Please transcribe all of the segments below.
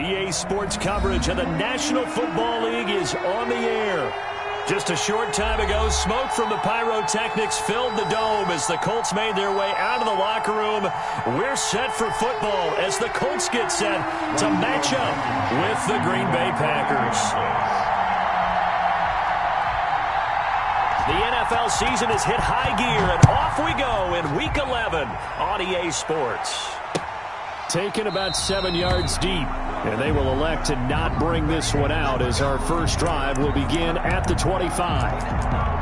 EA Sports coverage of the National Football League is on the air. Just a short time ago, smoke from the pyrotechnics filled the dome as the Colts made their way out of the locker room. We're set for football as the Colts get set to match up with the Green Bay Packers. The NFL season has hit high gear, and off we go in Week 11 on EA Sports. Taken about 7 yards deep, and they will elect to not bring this one out as our first drive will begin at the 25.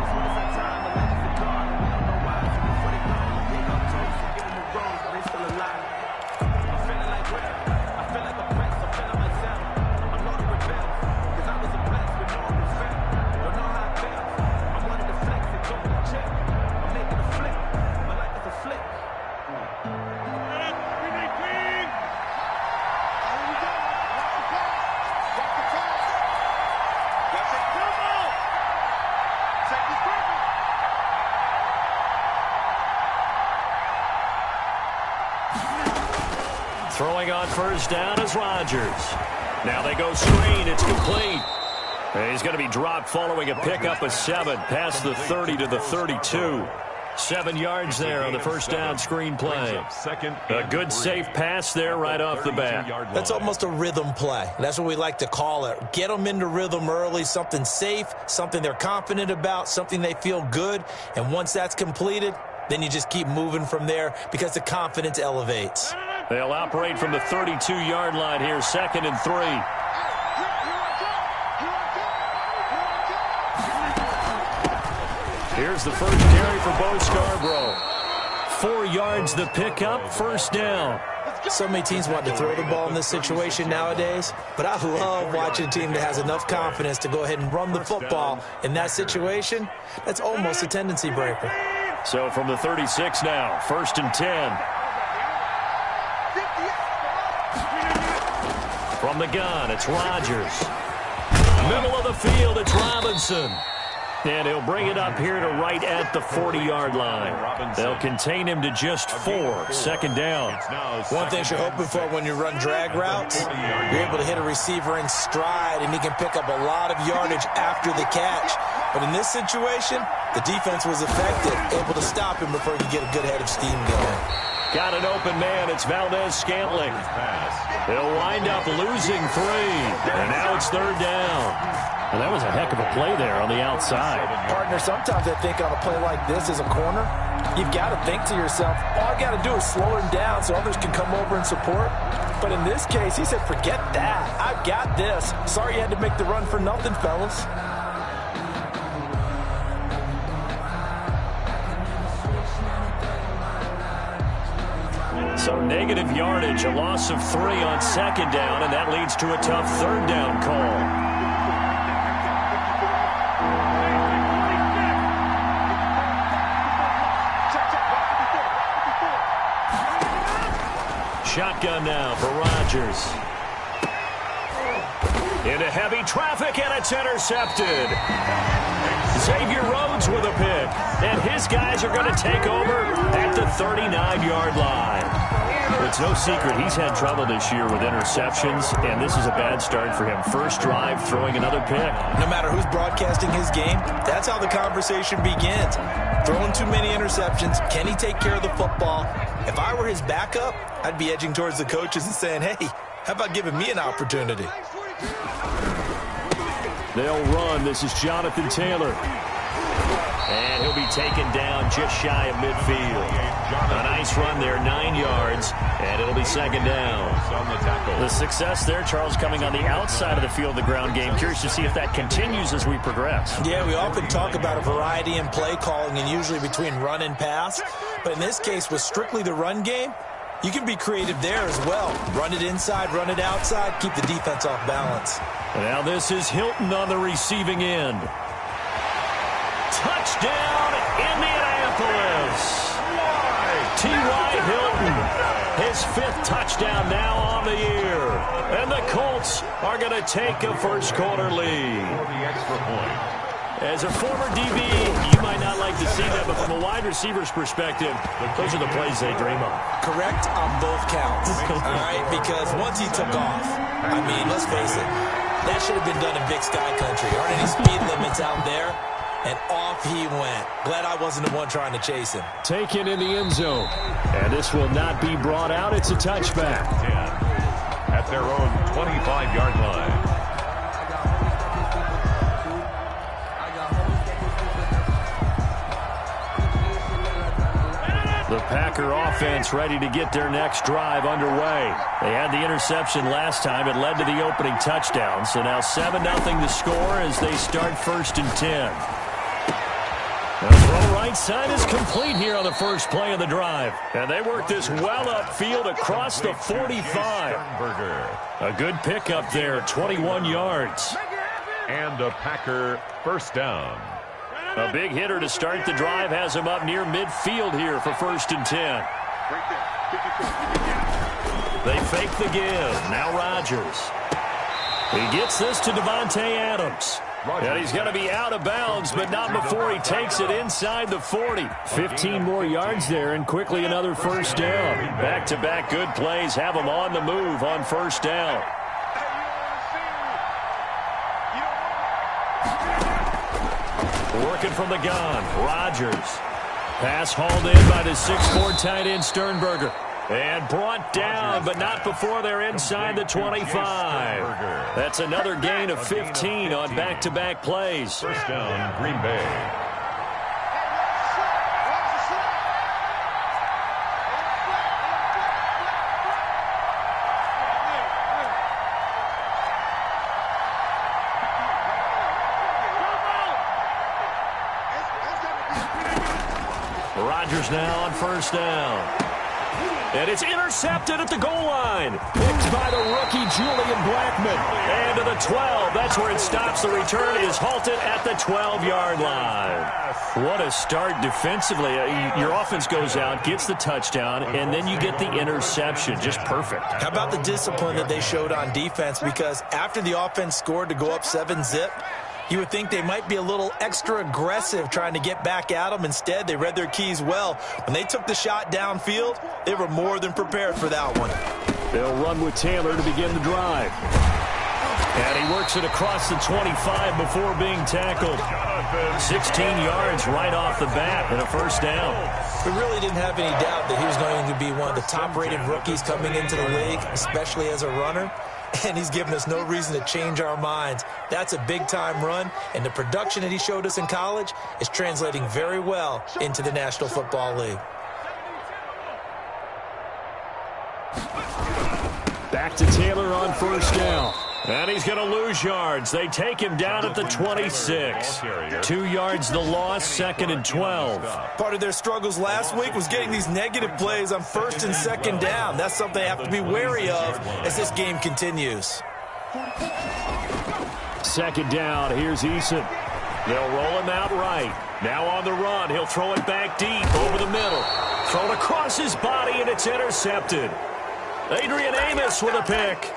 Throwing on first down is Rodgers. Now they go screen. It's complete. And he's going to be dropped following a pickup of 7 past the 30 to the 32. 7 yards there on the first down screen play. A good safe pass there right off the bat. That's almost a rhythm play. That's what we like to call it. Get them into rhythm early, something safe, something they're confident about, something they feel good. And once that's completed, then you just keep moving from there because the confidence elevates. They'll operate from the 32-yard line here, 2nd and 3. Here's the first carry for Bo Scarborough. 4 yards the pickup, first down. So many teams want to throw the ball in this situation nowadays, but I love watching a team that has enough confidence to go ahead and run the football in that situation. That's almost a tendency breaker. So from the 36 now, 1st and 10. From the gun, it's Rodgers. Middle of the field, it's Robinson. And he'll bring it up here to right at the 40-yard line. They'll contain him to just 4, 2nd down. One thing you're hoping for when you run drag routes, you're able to hit a receiver in stride, and he can pick up a lot of yardage after the catch. But in this situation, the defense was effective, able to stop him before he could get a good head of steam going. Got an open man. It's Valdez-Scantling. They'll wind up losing 3. And now it's 3rd down. And that was a heck of a play there on the outside. Partner, sometimes I think on a play like this as a corner, you've got to think to yourself, all I got to do is slow him down so others can come over and support. But in this case, he said, forget that. I've got this. Sorry you had to make the run for nothing, fellas. So negative yardage, a loss of 3 on 2nd down, and that leads to a tough 3rd down call. Shotgun now for Rodgers. Into heavy traffic, and it's intercepted. Xavier Rhodes with a pick, and his guys are going to take over at the 39-yard line. It's no secret he's had trouble this year with interceptions, and this is a bad start for him. First drive, throwing another pick. No matter who's broadcasting his game, that's how the conversation begins. Throwing too many interceptions, can he take care of the football? If I were his backup, I'd be edging towards the coaches and saying, hey, how about giving me an opportunity? They'll run. This is Jonathan Taylor. And he'll be taken down just shy of midfield. A nice run there, 9 yards, and it'll be 2nd down. The success there, Charles, coming on the outside of the field, the ground game. Curious to see if that continues as we progress. Yeah, we often talk about a variety in play calling and usually between run and pass. But in this case, with strictly the run game, you can be creative there as well. Run it inside, run it outside, keep the defense off balance. Now this is Hilton on the receiving end. Touchdown, Indianapolis. T.Y. Hilton, his 5th touchdown now on the year. And the Colts are going to take a first quarter lead. As a former DB, you might not like to see that, but from a wide receiver's perspective, those are the plays they dream of. Correct on both counts, all right? Because once he took off, I mean, let's face it, that should have been done in Big Sky Country. Aren't any speed limits out there? And off he went. Glad I wasn't the one trying to chase him. Taken in the end zone. And this will not be brought out. It's a touchback. 10 at their own 25-yard line. The Packer offense ready to get their next drive underway. They had the interception last time. It led to the opening touchdown. So now 7-0 to score as they start 1st and 10. The throw right side is complete here on the first play of the drive. And they work this well upfield across the 45. A good pickup there, 21 yards. And a Packer first down. A big hitter to start the drive has him up near midfield here for 1st and 10. They fake the give. Now Rodgers. He gets this to Devontae Adams. And he's going to be out of bounds, but not before he takes it inside the 40. 15 more yards there, and quickly another first down. Back-to-back good plays have him on the move on 1st down. Working from the gun, Rodgers. Pass hauled in by the 6'4" tight end Sternberger. And brought down, but not before they're inside the 25. That's another gain of 15 on back-to-back plays. First down, Green Bay. Rodgers now on 1st down. And it's intercepted at the goal line. Picked by the rookie Julian Blackmon. And to the 12. That's where it stops. The return is halted at the 12-yard line. What a start defensively. Your offense goes out, gets the touchdown, and then you get the interception. Just perfect. How about the discipline that they showed on defense? Because after the offense scored to go up 7-zip, you would think they might be a little extra aggressive trying to get back at them. Instead, they read their keys well. When they took the shot downfield, they were more than prepared for that one. They'll run with Taylor to begin the drive. And he works it across the 25 before being tackled. 16 yards right off the bat and a first down. We really didn't have any doubt that he was going to be one of the top-rated rookies coming into the league, especially as a runner. And he's given us no reason to change our minds. That's a big-time run, and the production that he showed us in college is translating very well into the National Football League. Back to Taylor on 1st down. And he's going to lose yards. They take him down at the 26. 2 yards the loss, 2nd and 12. Part of their struggles last week was getting these negative plays on 1st and 2nd down. That's something they have to be wary of as this game continues. 2nd down, here's Eason. They'll roll him out right. Now on the run, he'll throw it back deep over the middle. Thrown across his body, and it's intercepted. Adrian Amos with a pick.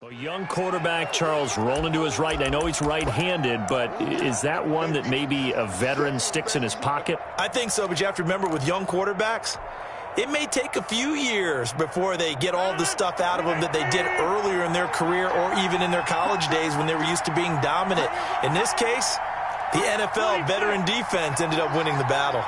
A young quarterback, Charles, rolling to his right. I know he's right-handed, but is that one that maybe a veteran sticks in his pocket? I think so, but you have to remember with young quarterbacks, it may take a few years before they get all the stuff out of them that they did earlier in their career or even in their college days when they were used to being dominant. In this case, The NFL veteran defense ended up winning the battle.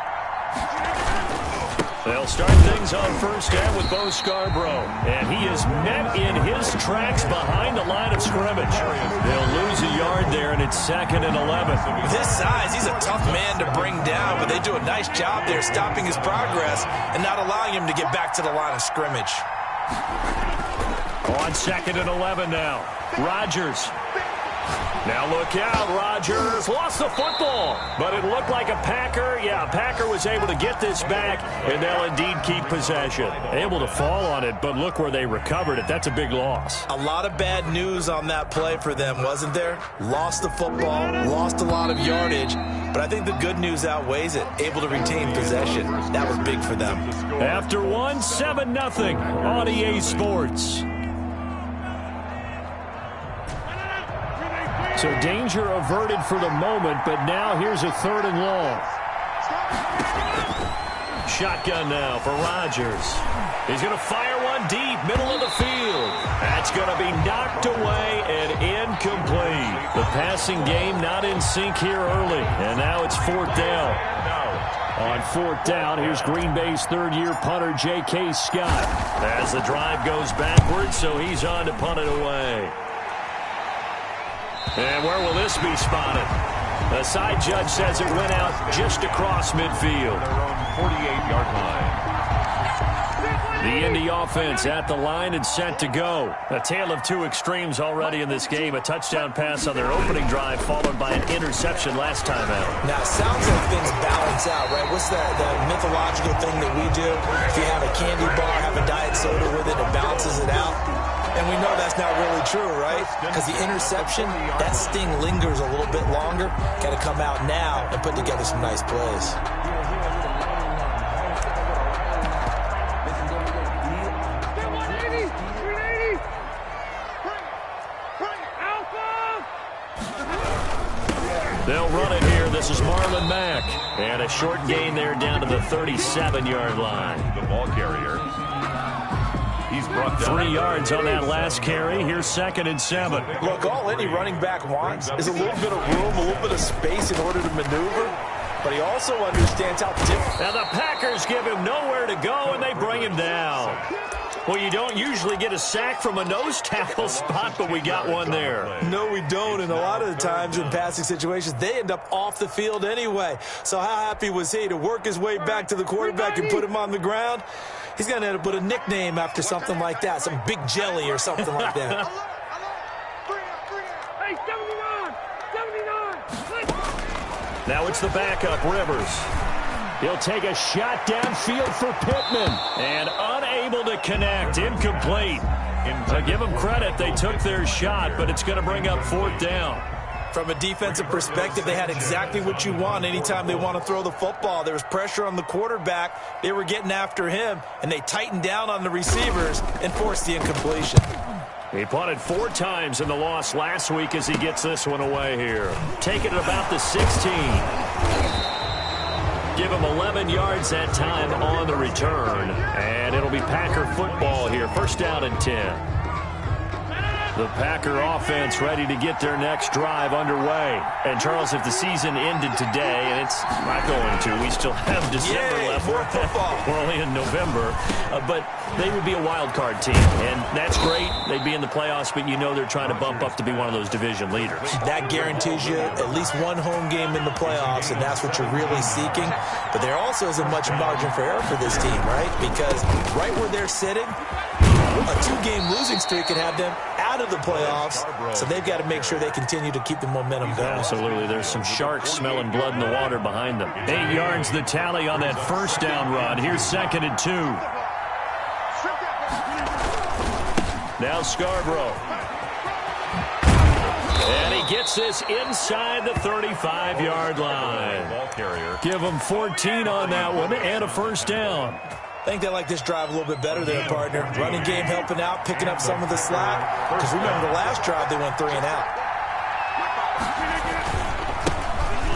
They'll start things on first down with Bo Scarborough. And he is met in his tracks behind the line of scrimmage. They'll lose a yard there, and it's 2nd and 11. With his size, he's a tough man to bring down, but they do a nice job there stopping his progress and not allowing him to get back to the line of scrimmage. On 2nd and 11 now. Rodgers. Now look out, Rodgers lost the football, but it looked like a Packer. Yeah, Packer was able to get this back, and they'll indeed keep possession. Able to fall on it, but look where they recovered it. That's a big loss. A lot of bad news on that play for them, wasn't there? Lost the football, lost a lot of yardage, but I think the good news outweighs it. Able to retain possession. That was big for them. After one, 7-0 on EA Sports. So danger averted for the moment, but now here's a 3rd and long. Shotgun now for Rodgers. He's going to fire one deep, middle of the field. That's going to be knocked away and incomplete. The passing game not in sync here early, and now it's 4th down. On 4th down, here's Green Bay's 3rd-year punter, J.K. Scott. As the drive goes backwards, so he's on to punt it away. And where will this be spotted? The side judge says it went out just across midfield. Their own 48-yard line. The Indy offense at the line and set to go. A tale of two extremes already in this game. A touchdown pass on their opening drive followed by an interception last time out. Now, it sounds like things balance out, right? What's the mythological thing that we do? If you have a candy bar, have a diet soda with it, it balances it out. And we know that's not really true, right? Because the interception, that sting lingers a little bit longer. Got to come out now and put together some nice plays. They'll run it here. This is Marlon Mack. And a short gain there down to the 37-yard line. The ball carrier. He's brought down 3 yards on that last carry. Here's 2nd and 7. Look, all any running back wants is a little bit of room, a little bit of space in order to maneuver. But he also understands how different. Now the Packers give him nowhere to go, and they bring him down. Well, you don't usually get a sack from a nose tackle spot, but we got one there. No, we don't. And a lot of the times in passing situations, they end up off the field anyway. So how happy was he to work his way back to the quarterback and put him on the ground? He's going to end up with a nickname after something like that, some Big Jelly or something like that. Hey, 79! 79! Now it's the backup, Rivers. He'll take a shot downfield for Pittman. And unable to connect. Incomplete. To give them credit, they took their shot, but it's going to bring up 4th down. From a defensive perspective, they had exactly what you want anytime they want to throw the football. There was pressure on the quarterback. They were getting after him, and they tightened down on the receivers and forced the incompletion. He punted 4 times in the loss last week as he gets this one away here. Taking it about the 16. Give him 11 yards that time on the return. And it'll be Packer football here. 1st down and 10. The Packer offense ready to get their next drive underway. And, Charles, if the season ended today, and it's not going to, we still have December left. More football. We're only in November. But they would be a wild card team, and that's great. They'd be in the playoffs, but you know they're trying to bump up to be one of those division leaders. That guarantees you at least one home game in the playoffs, and that's what you're really seeking. But there also isn't much margin for error for this team, right? Because right where they're sitting, a 2-game losing streak could have them out of the playoffs, so they've got to make sure they continue to keep the momentum going. Absolutely. There's some sharks smelling blood in the water behind them. 8 yards the tally on that 1st down run. Here's 2nd and 2. Now Scarborough. And he gets this inside the 35-yard line. ball carrier. Give them 14 on that one and a 1st down. I think they like this drive a little bit better there, partner. Running game helping out, picking up some of the slack. Because remember the last drive, they went 3 and out.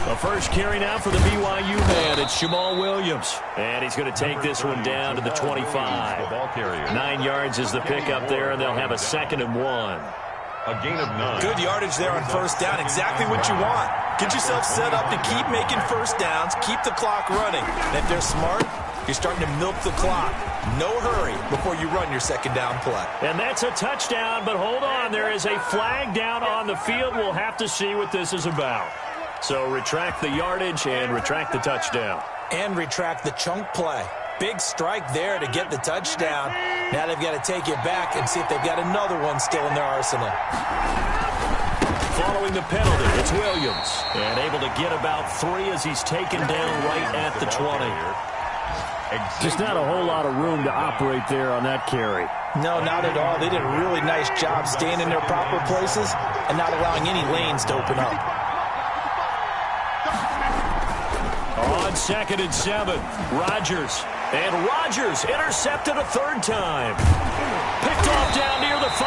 The first carry now for the BYU man. It's Jamal Williams. And he's going to take this one down to the 25. The ball carrier. 9 yards is the pickup there, and they'll have a 2nd and 1. A gain of 9. Good yardage there on first down. Exactly what you want. Get yourself set up to keep making first downs, keep the clock running. And if they're smart, you're starting to milk the clock. No hurry before you run your second down play. And that's a touchdown, but hold on. There is a flag down on the field. We'll have to see what this is about. So retract the yardage and retract the touchdown. And retract the chunk play. Big strike there to get the touchdown. Now they've got to take it back and see if they've got another one still in their arsenal. Following the penalty, it's Williams. And able to get about 3 as he's taken down right at the 20. Just not a whole lot of room to operate there on that carry. No, not at all. They did a really nice job staying in their proper places and not allowing any lanes to open up. On 2nd and 7, Rodgers. And Rodgers intercepted a 3rd time. Picked off down near the 5.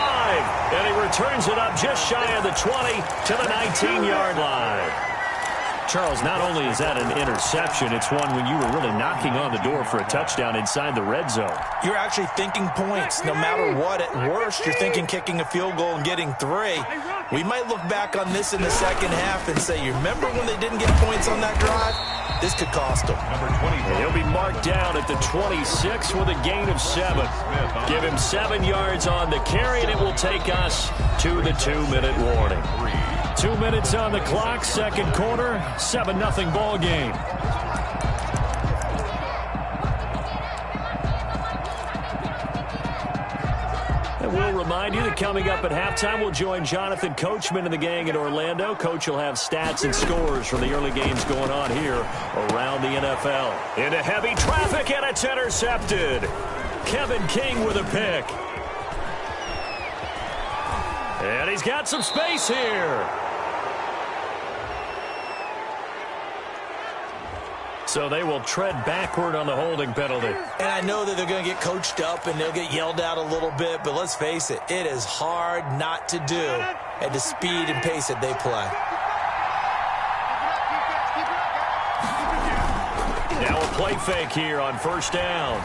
And he returns it up just shy of the 20 to the 19-yard line. Charles, not only is that an interception, it's one when you were really knocking on the door for a touchdown inside the red zone. You're actually thinking points. No matter what, at worst, you're thinking kicking a field goal and getting 3. We might look back on this in the second half and say, you remember when they didn't get points on that drive? This could cost them. Number 20. He'll be marked down at the 26 with a gain of 7. Give him 7 yards on the carry, and it will take us to the 2-minute warning. 2 minutes on the clock, second quarter, 7-0 ball game. And we'll remind you that coming up at halftime, we'll join Jonathan Coachman and the gang in Orlando. Coach will have stats and scores from the early games going on here around the NFL. Into heavy traffic, and it's intercepted. Kevin King with a pick. And he's got some space here. So they will tread backward on the holding penalty. And I know that they're going to get coached up and they'll get yelled at a little bit, but let's face it, it is hard not to do at the speed and pace that they play. Now a play fake here on first down.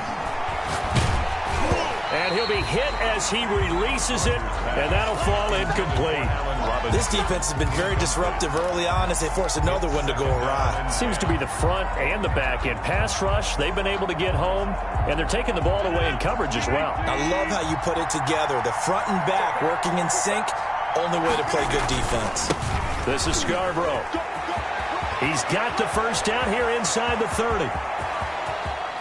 And he'll be hit as he releases it, and that'll fall incomplete. This defense has been very disruptive early on as they force another one to go awry. Seems to be the front and the back end. Pass rush, they've been able to get home, and they're taking the ball away in coverage as well. I love how you put it together. The front and back working in sync, only way to play good defense. This is Scarborough. He's got the first down here inside the 30.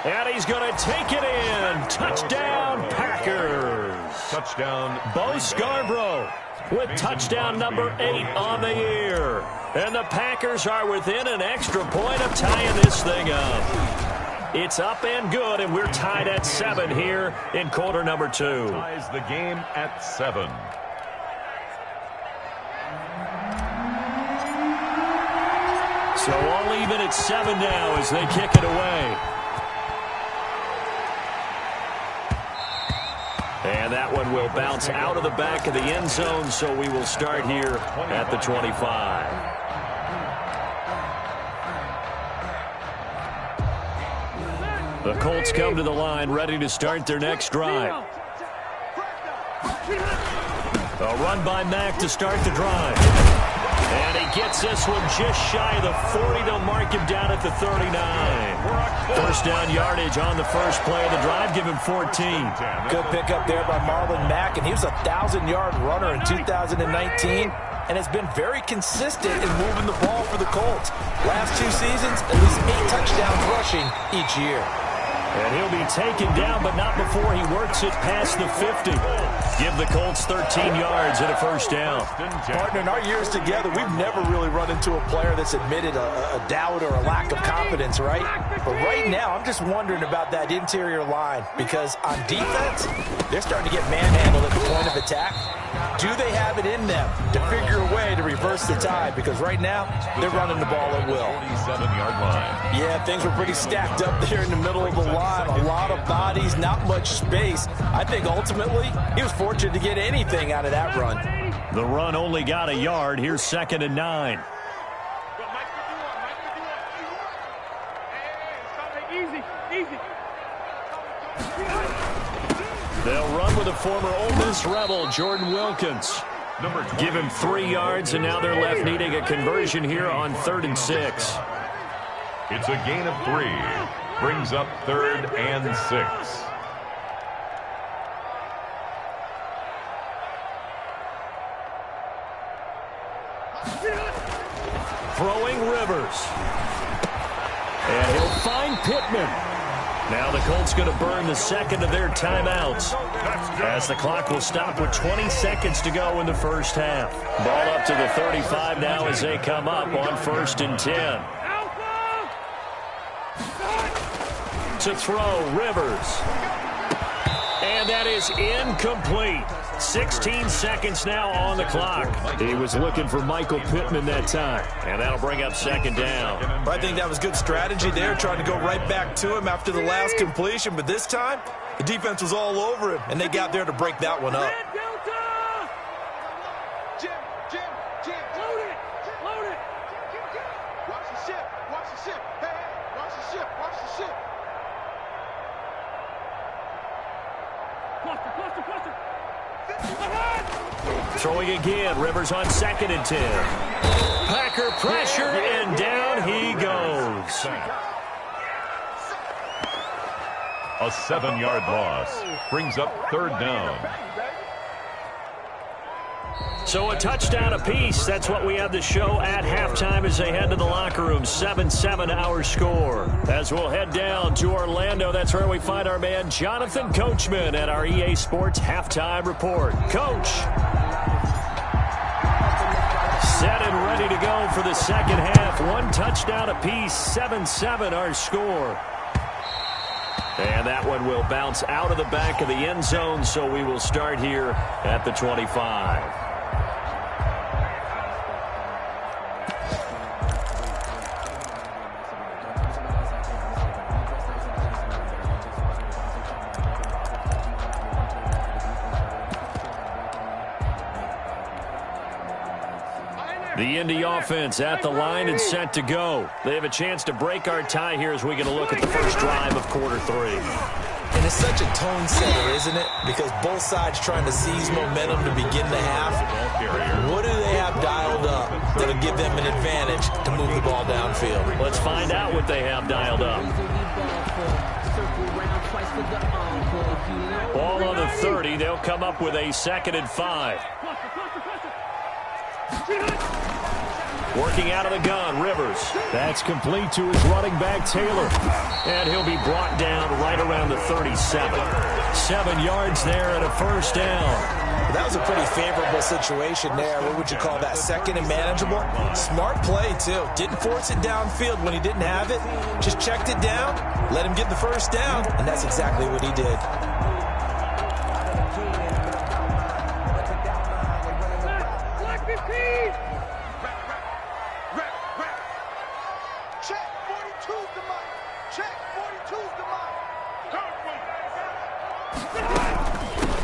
And he's going to take it in. Touchdown, Packers. Touchdown. Bo Scarborough with touchdown number 8 on the year. And the Packers are within an extra point of tying this thing up. It's up and good, and we're tied at 7 here in quarter number 2. Ties the game at 7. So all even at 7 now as they kick it away. And that one will bounce out of the back of the end zone, so we will start here at the 25. The Colts come to the line, ready to start their next drive. A run by Mack to start the drive. And he gets this one just shy of the 40. They'll mark him down at the 39. First down yardage on the first play of the drive. Give him 14. Good pickup there by Marlon Mack, and he was a 1,000-yard runner in 2019 and has been very consistent in moving the ball for the Colts. Last 2 seasons, at least 8 touchdowns rushing each year. And he'll be taken down, but not before he works it past the 50. Give the Colts 13 yards and a first down. Partner, in our years together, we've never really run into a player that's admitted a doubt or a lack of confidence, right? But right now, I'm just wondering about that interior line because on defense, they're starting to get manhandled at the point of attack. Do they have it in them to figure a way to reverse the tide? Because right now, they're running the ball at will. 47-yard line. Yeah, things were pretty stacked up there in the middle of the line. A lot of bodies, not much space. I think ultimately, he was fortunate to get anything out of that run. The run only got a yard. Here's 2nd and 9. They'll run with a former Ole Miss Rebel, Jordan Wilkins. Number 20. Give him 3 yards, and now they're left needing a conversion here on 3rd and 6. It's a gain of 3. Brings up 3rd and 6. Throwing Rivers. And he'll find Pittman. Now the Colts going to burn the second of their timeouts as the clock will stop with 20 seconds to go in the first half. Ball up to the 35 now as they come up on 1st and 10. To throw, Rivers. And that is incomplete. 16 seconds now on the clock. He was looking for Michael Pittman that time, and that'll bring up 2nd down. I think that was good strategy there, trying to go right back to him after the last completion. But this time, the defense was all over him, and they got there to break that one up. Jim, load it. Watch the ship. Hey, watch the ship. Cluster. Throwing again, Rivers on 2nd and 10. Packer pressure, and down he goes. A 7-yard loss. Brings up 3rd down. So a touchdown apiece. That's what we have to show at halftime as they head to the locker room. 7-7 our score. As we'll head down to Orlando, that's where we find our man Jonathan Coachman at our EA Sports Halftime Report. Coach. Set and ready to go for the second half. 1 touchdown apiece. 7-7 our score. And that one will bounce out of the back of the end zone, so we will start here at the 25. The Indy offense at the line and set to go. They have a chance to break our tie here as we get a look at the first drive of quarter 3. And it's such a tone setter, isn't it? Because both sides trying to seize momentum to begin the half. What do they have dialed up that'll give them an advantage to move the ball downfield? Let's find out what they have dialed up. Ball on the 30. They'll come up with a 2nd and 5. Working out of the gun, Rivers. That's complete to his running back, Taylor. And he'll be brought down right around the 37. 7 yards there and a 1st down. That was a pretty favorable situation there. What would you call that? 2nd and manageable? Smart play, too. Didn't force it downfield when he didn't have it. Just checked it down, let him get the 1st down, and that's exactly what he did.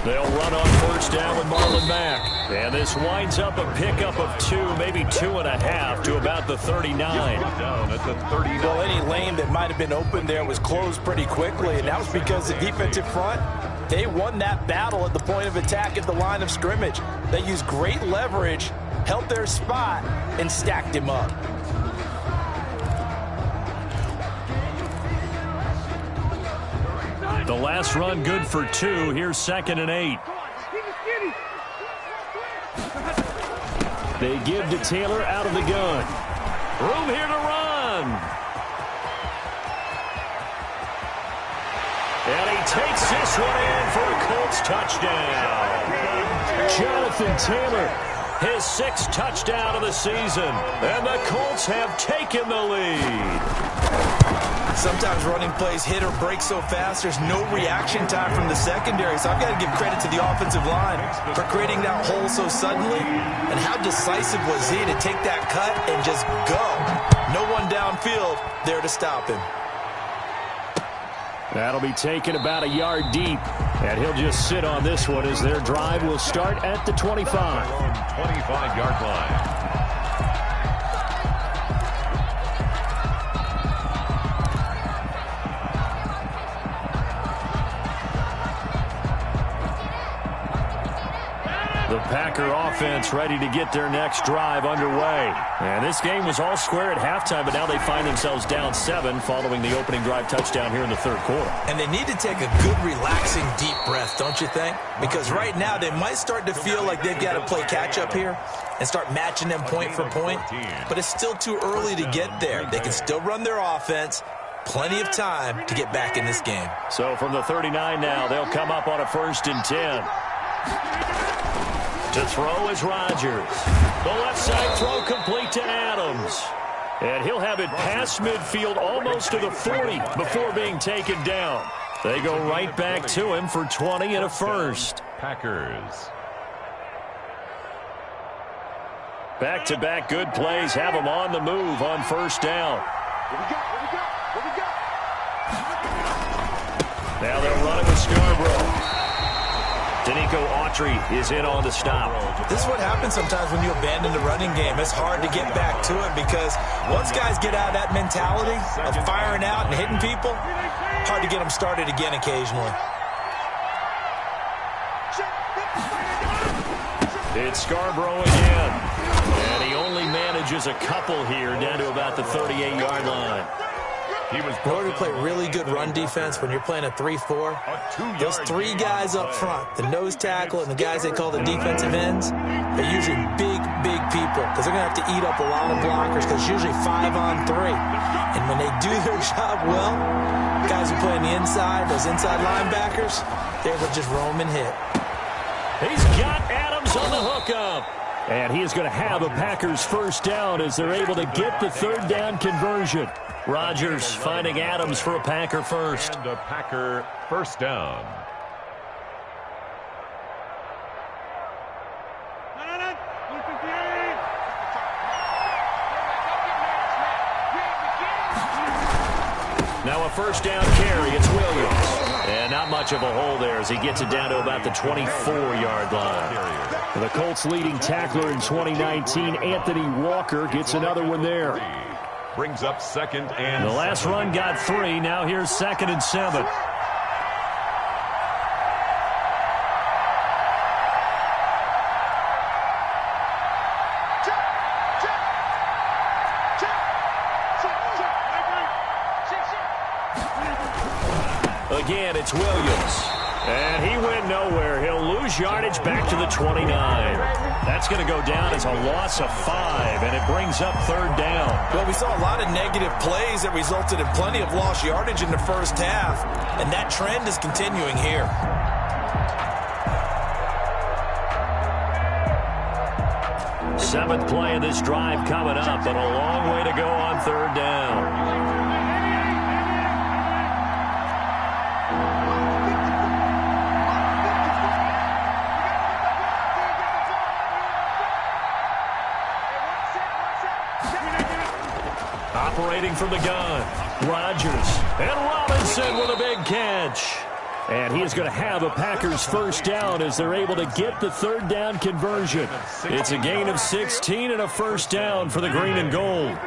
They'll run on 1st down with Marlon Mack. And this winds up a pickup of 2, maybe 2.5 to about the 39. Down at the 39. Well, any lane that might have been open there was closed pretty quickly, and that was because the defensive front, they won that battle at the point of attack at the line of scrimmage. They used great leverage, held their spot, and stacked him up. The last run good for 2. Here's 2nd and 8. They give to Taylor out of the gun. Room here to run. And he takes this one in for a Colts touchdown. Jonathan Taylor, his 6th touchdown of the season. And the Colts have taken the lead. Sometimes running plays hit or break so fast, there's no reaction time from the secondary. So I've got to give credit to the offensive line for creating that hole so suddenly. And how decisive was he to take that cut and just go? No one downfield there to stop him. That'll be taken about a yard deep. And he'll just sit on this one as their drive will start at the 25. 25-yard line. The Packer offense ready to get their next drive underway. And this game was all square at halftime, but now they find themselves down 7 following the opening drive touchdown here in the third quarter. And they need to take a good, relaxing, deep breath, don't you think? Because right now they might start to feel like they've got to play catch-up here and start matching them point for point. But it's still too early to get there. They can still run their offense. Plenty of time to get back in this game. So from the 39 now, they'll come up on a 1st and 10. To throw is Rodgers. The left side throw complete to Adams. And he'll have it past midfield almost to the 40 before being taken down. They go right back to him for 20 and a first. Packers. Back-to-back good plays have them on the move on 1st down. What we got? Now they'll run it with Scarborough. Danico Autry is in on the stop. This is what happens sometimes when you abandon the running game. It's hard to get back to it because once guys get out of that mentality of firing out and hitting people, hard to get them started again occasionally. It's Scarborough again. And he only manages a couple here down to about the 38-yard line. In order to play really good run defense when you're playing a 3-4, those 3 guys up front, the nose tackle and the guys they call the defensive ends, they're usually big people because they're going to have to eat up a lot of blockers because it's usually 5-on-3. And when they do their job well, guys who play on the inside, those inside linebackers, they're able to just roam and hit. He's got Adams on the hookup. And he is going to have a Packers 1st down as they're able to get the 3rd down conversion. Rodgers finding Adams for a Packer first. And a Packer 1st down. Now a 1st down carry. It's Williams. And not much of a hole there as he gets it down to about the 24-yard line. The Colts leading tackler in 2019, Anthony Walker, gets another one there. Brings up 2nd and the last run got 3. Now here's 2nd and 7. Again, it's Williams. And he went nowhere. He'll lose yardage back to the 29. That's going to go down as a loss of 5, and it brings up 3rd down. Well, we saw a lot of negative plays that resulted in plenty of lost yardage in the first half, and that trend is continuing here. Seventh play of this drive coming up, but a long way to go on 3rd down. Operating from the gun, Rodgers, and Robinson with a big catch. And he is going to have a Packers 1st down as they're able to get the 3rd down conversion. It's a gain of 16 and a 1st down for the green and gold.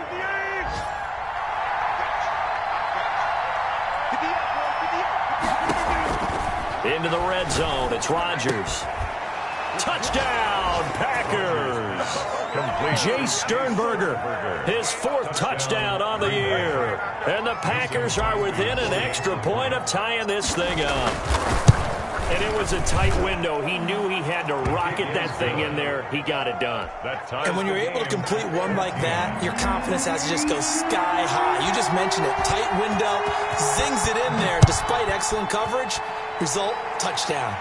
Into the red zone, it's Rodgers. Touchdown, Packers! Jay Sternberger, his 4th touchdown on the year. And the Packers are within an extra point of tying this thing up. And it was a tight window. He knew he had to rocket that thing in there. He got it done. And when you're able to complete one like that, your confidence has to just go sky high. You just mentioned it. Tight window, zings it in there despite excellent coverage. Result, touchdown.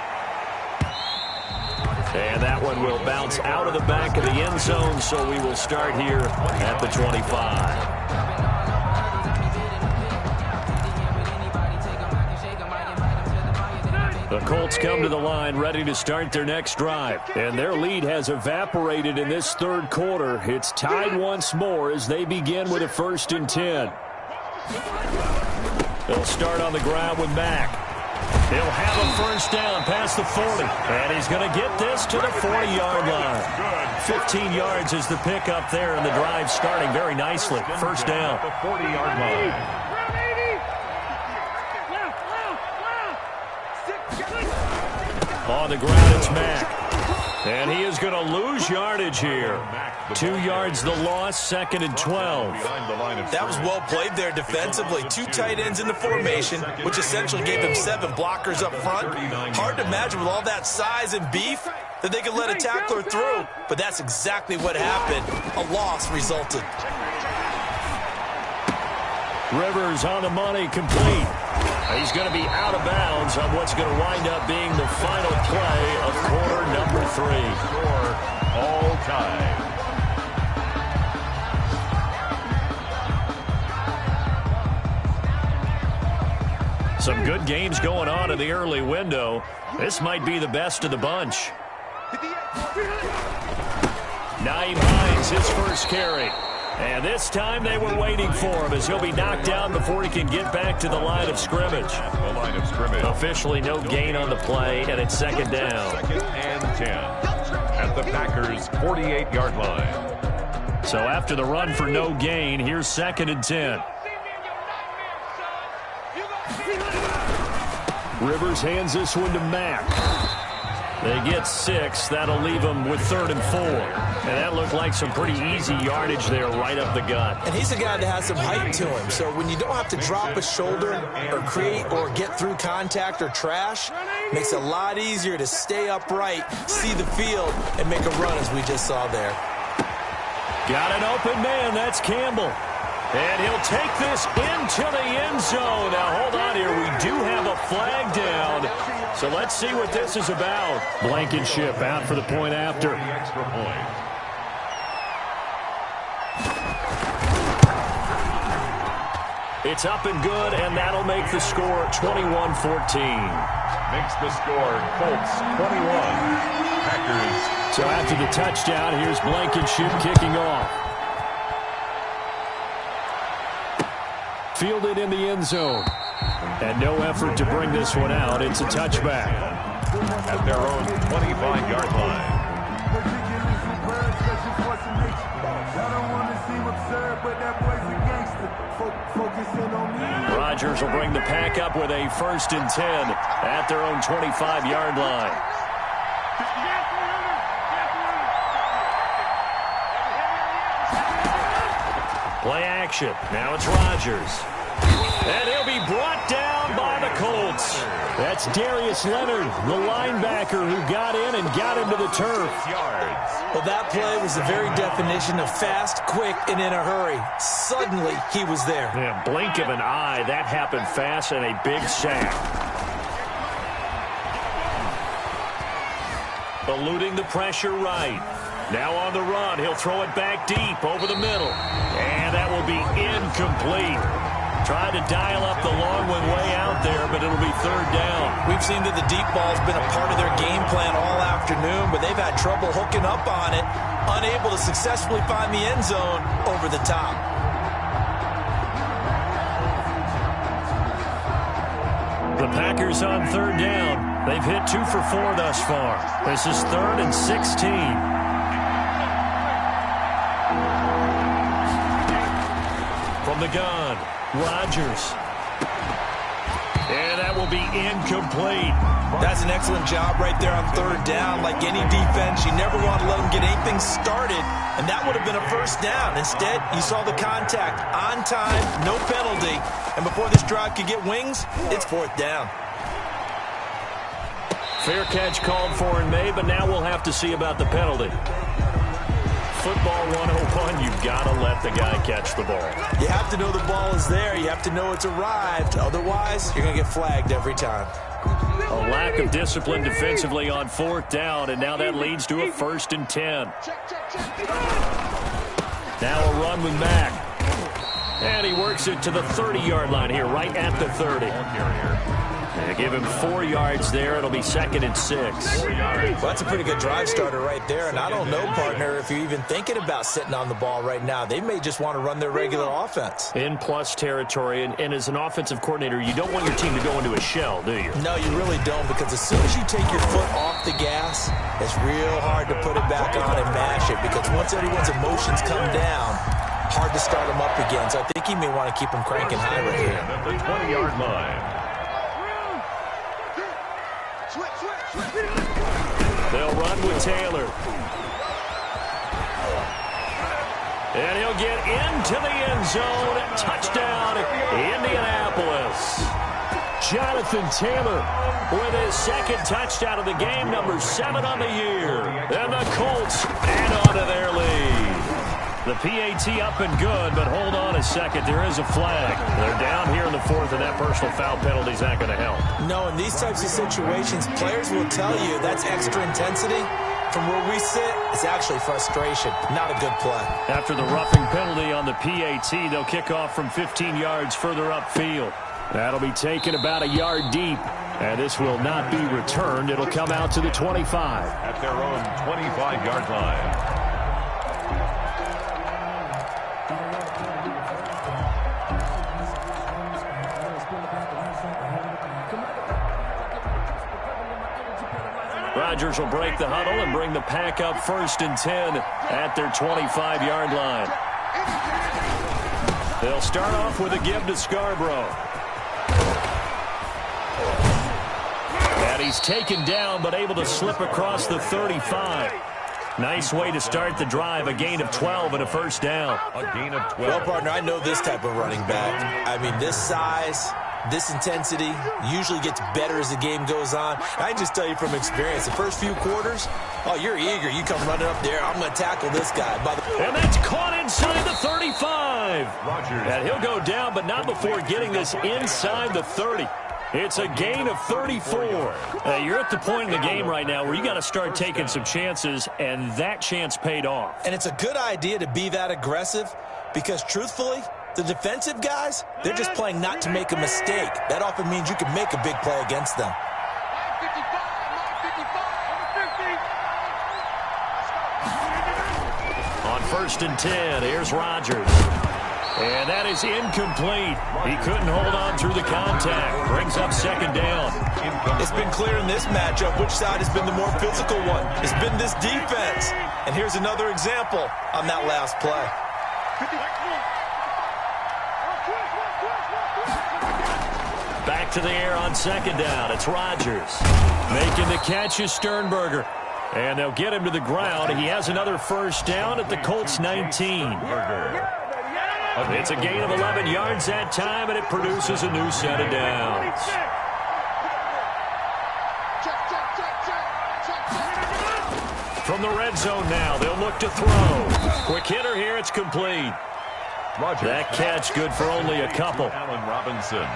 And that one will bounce out of the back of the end zone, so we will start here at the 25. The Colts come to the line ready to start their next drive. And their lead has evaporated in this 3rd quarter. It's tied once more as they begin with a 1st and 10. They'll start on the ground with Mack. He'll have a 1st down past the 40. And he's going to get this to the 40-yard line. 15 yards is the pickup there, and the drive starting very nicely. 1st down. The 40-yard line. On the ground, it's Mack. And he is going to lose yardage here. 2 yards the loss, 2nd and 12. That was well played there defensively. 2 tight ends in the formation, which essentially gave him 7 blockers up front. Hard to imagine with all that size and beef that they could let a tackler through, but that's exactly what happened. A loss resulted. Rivers on the money, complete. He's going to be out of bounds on what's going to wind up being the final play of quarter number 3. Score all time. Some good games going on in the early window. This might be the best of the bunch. Nyheim Hines, his first carry. And this time they were waiting for him as he'll be knocked down before he can get back to the line of scrimmage. Officially no gain on the play, and it's 2nd down. 2nd and 10 at the Packers' 48-yard line. So after the run for no gain, here's 2nd and 10. Rivers hands this one to Mack. They get 6. That'll leave them with 3rd and 4. And that looked like some pretty easy yardage there right up the gut. And he's a guy that has some height to him. So when you don't have to drop a shoulder or create or get through contact or trash, makes it a lot easier to stay upright, see the field, and make a run as we just saw there. Got an open man. That's Campbell. And he'll take this into the end zone. Now, hold on here. We do have a flag down. So let's see what this is about. Blankenship out for the point after. The extra point. It's up and good, and that'll make the score 21-14. Makes the score Colts 21. Packers. So after the touchdown, here's Blankenship kicking off. Fielded in the end zone. And no effort to bring this one out. It's a touchback. At their own 25-yard line. Rodgers will bring the pack up with a 1st and 10 at their own 25-yard line. Play action. Now it's Rodgers. And he'll be brought down by the Colts. That's Darius Leonard, the linebacker who got in and got into the turf. Well, that play was the very definition of fast, quick, and in a hurry. Suddenly, he was there. Yeah, blink of an eye. That happened fast and a big sack. Eluding the pressure right. Now on the run. He'll throw it back deep over the middle. And that will be incomplete. Tried to dial up the long one way out there, but it'll be 3rd down. We've seen that the deep ball's been a part of their game plan all afternoon, but they've had trouble hooking up on it, unable to successfully find the end zone over the top. The Packers on 3rd down. They've hit 2 for 4 thus far. This is 3rd and 16. From the gun, Rodgers. And that will be incomplete. That's an excellent job right there on 3rd down. Like any defense, you never want to let them get anything started, and that would have been a 1st down. Instead, you saw the contact on time, no penalty, and before this drive could get wings, it's 4th down. Fair catch called for and made, but now we'll have to see about the penalty. Football 101, you've got to let the guy catch the ball. You have to know the ball is there. You have to know it's arrived. Otherwise, you're going to get flagged every time. A lack of discipline defensively on 4th down, and now that leads to a 1st and 10. Now a run with Mack. And he works it to the 30-yard line here, right at the 30. And give him 4 yards there. It'll be 2nd and 6. Well, that's a pretty good drive starter right there. And I don't know, partner, if you're even thinking about sitting on the ball right now. They may just want to run their regular offense. In plus territory. And as an offensive coordinator, you don't want your team to go into a shell, do you? No, you really don't, because as soon as you take your foot off the gas, it's real hard to put it back on and mash it, because once everyone's emotions come down, hard to start them up again. So I think he may want to keep them cranking high right here. At the 20-yard line. They'll run run with Taylor. And he'll get into the end zone. Touchdown, Indianapolis. Jonathan Taylor with his second touchdown of the game, number 7 on the year. And the Colts add on to their lead. The PAT up and good, but hold on a second. There is a flag. They're down here in the 4th, and that personal foul penalty is not going to help. No, in these types of situations, players will tell you that's extra intensity. From where we sit, it's actually frustration. Not a good play. After the roughing penalty on the PAT, they'll kick off from 15 yards further upfield. That'll be taken about a yard deep, and this will not be returned. It'll come out to the 25. At their own 25-yard line. Rodgers will break the huddle and bring the pack up 1st and 10 at their 25-yard line. They'll start off with a give to Scarborough. And he's taken down but able to slip across the 35. Nice way to start the drive. A gain of 12 and a first down. A gain of 12. Well, partner, I know this type of running back. I mean, this size, this intensity usually gets better as the game goes on. I can just tell you from experience, the first few quarters, oh, you're eager. You come running up there. I'm going to tackle this guy. And that's caught inside the 35. Rodgers. And he'll go down, but not before getting this inside the 30. It's a gain of 34. You're at the point in the game right now where you got to start taking some chances, and that chance paid off. And it's a good idea to be that aggressive because, truthfully, the defensive guys, they're just playing not to make a mistake. That often means you can make a big play against them. On 1st and 10, here's Rodgers. And that is incomplete. He couldn't hold on through the contact. Brings up 2nd down. It's been clear in this matchup which side has been the more physical one. It's been this defense. And here's another example on that last play. Back to the air on 2nd down. It's Rodgers. Making the catch is Sternberger. And they'll get him to the ground. He has another first down at the Colts 19. It's a gain of 11 yards that time, and it produces a new set of downs. From the red zone now, they'll look to throw. Quick hitter here, it's complete. Rodgers. That catch good for only a couple. Allen Robinson.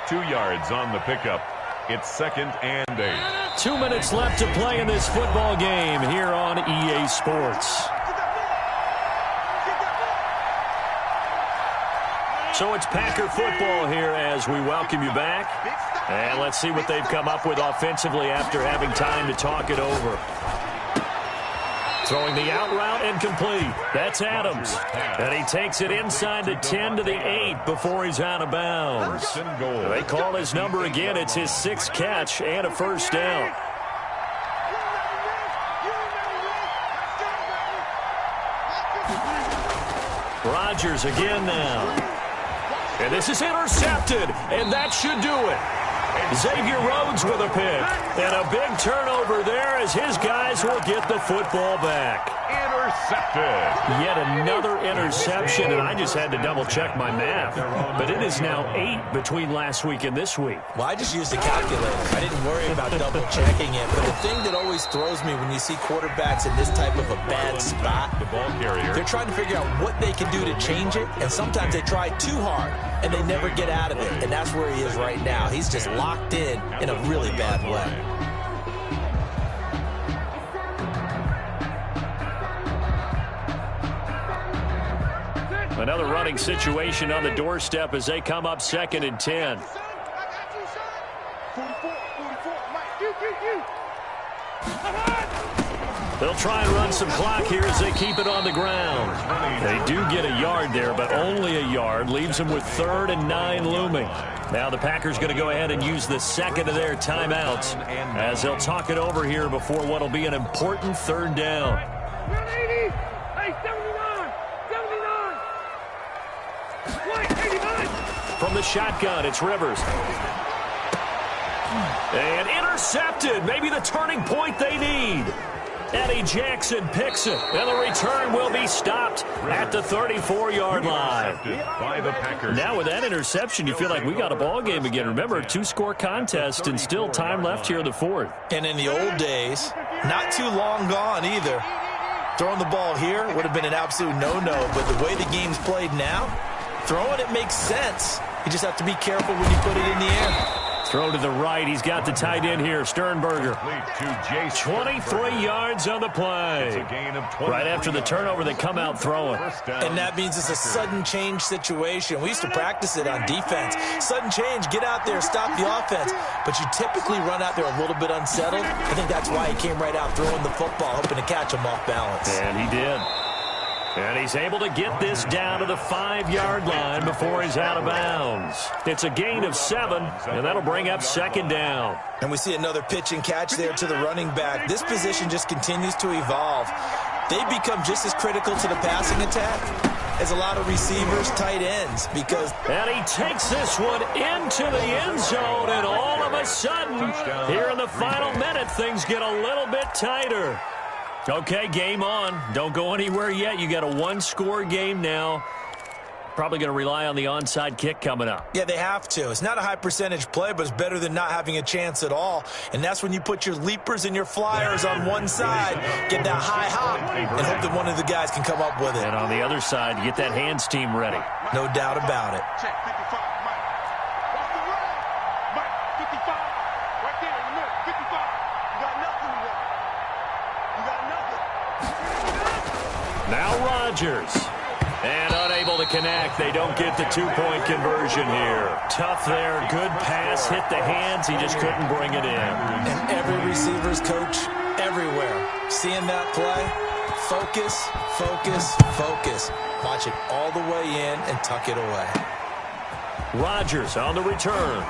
2 yards on the pickup. It's 2nd and 8. 2 minutes left to play in this football game here on EA Sports. So it's Packer football here as we welcome you back. And let's see what they've come up with offensively after having time to talk it over. Throwing the out route and complete. That's Adams. And he takes it inside the 10 to the 8 before he's out of bounds. They call his number again. It's his 6th catch and a first down. Rodgers again now. And this is intercepted, and that should do it. Xavier Rhodes with a pick. And a big turnover there as his guys will get the football back. Intercepted. Yet another interception, and I just had to double-check my math. But it is now 8 between last week and this week. Well, I just used a calculator. I didn't worry about double-checking it. But the thing that always throws me when you see quarterbacks in this type of a bad spot, The ball carrier. they're trying to figure out what they can do to change it, and sometimes they try too hard, and they never get out of it. And that's where he is right now. He's just locked in a really bad way. Another running situation on the doorstep as they come up 2nd and 10. They'll try and run some clock here as they keep it on the ground. They do get a yard there, but only a yard. Leaves them with 3rd and 9 looming. Now the Packers going to go ahead and use the 2nd of their timeouts as they'll talk it over here before what will be an important 3rd down. From the shotgun, it's Rivers. And intercepted. Maybe the turning point they need. Eddie Jackson picks it, and the return will be stopped at the 34-yard line. By the Packers. Now with that interception, you feel like we got a ball game again. Remember, a two-score contest and still time left here in the fourth. And in the old days, not too long gone either. Throwing the ball here would have been an absolute no-no, but the way the game's played now, throwing it makes sense. You just have to be careful when you put it in the air. Throw to the right. He's got the tight end here, Sternberger. 23 yards on the play. Right after the turnover, they come out throwing. And that means it's a sudden change situation. We used to practice it on defense. Sudden change, get out there, stop the offense. But you typically run out there a little bit unsettled. I think that's why he came right out throwing the football, hoping to catch him off balance. And he did. And he's able to get this down to the 5-yard line before he's out of bounds. It's a gain of 7, and that'll bring up second down. And we see another pitch and catch there to the running back. This position just continues to evolve. They become just as critical to the passing attack as a lot of receivers, tight ends, because... And he takes this one into the end zone, and all of a sudden, here in the final minute, things get a little bit tighter. Okay, game on. Don't go anywhere yet. You got a one-score game now. Probably going to rely on the onside kick coming up. Yeah, they have to. It's not a high-percentage play, but it's better than not having a chance at all. And that's when you put your leapers and your flyers on one side, get that high hop, and hope that one of the guys can come up with it. And on the other side, you get that hands team ready. No doubt about it. Check 55, Mike. Off the run. Mike, 55. Right there in the middle. 55. You got nothing today. You got nothing. Now Rodgers. And unable to connect. They don't get the two-point conversion here. Tough there. Good pass. Hit the hands. He just couldn't bring it in. And every receiver's coach everywhere. Seeing that play, focus, focus, focus. Watch it all the way in and tuck it away. Rodgers on the return.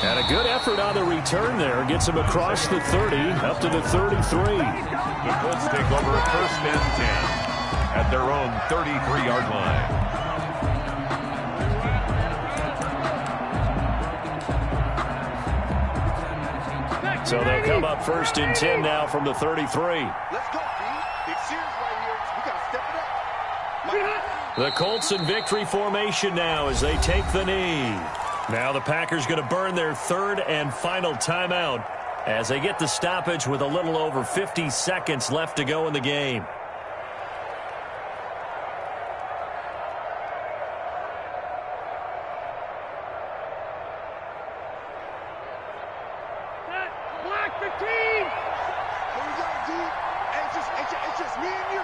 And a good effort on the return there. Gets him across the 30, up to the 33. The Colts take over at 1st and 10 at their own 33-yard line. So they'll come up 1st and 10 now from the 33. Let's go, B. It's serious right here. We got to step it up. The Colts in victory formation now as they take the knee. Now the Packers going to burn their 3rd and final timeout as they get the stoppage with a little over 50 seconds left to go in the game. Black 15. Here we go, D. It's just me and you.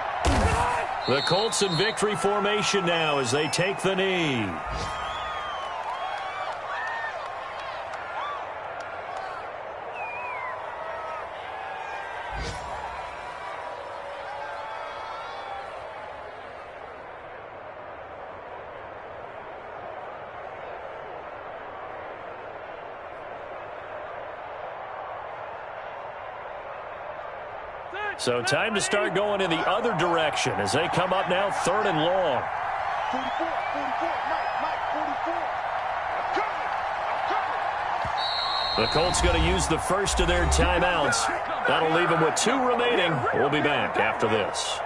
The Colts in victory formation now as they take the knee. So time to start going in the other direction as they come up now 3rd and long. 44, Mike, 44. I'm coming. The Colts going to use the first of their timeouts. That'll leave them with 2 remaining. We'll be back after this.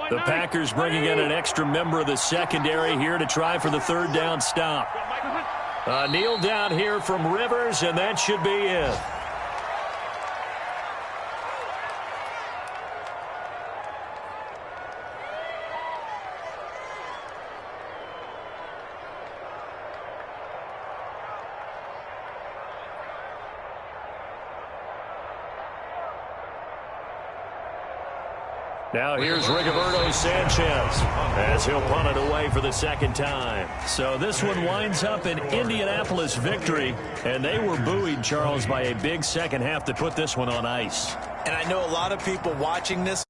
The Packers bringing in an extra member of the secondary here to try for the 3rd down stop. Kneel down here from Rivers, and that should be it. Now here's Rigoberto Sanchez as he'll punt it away for the 2nd time. So this one winds up in Indianapolis victory, and they were buoyed, Charles, by a big second half to put this one on ice. And I know a lot of people watching this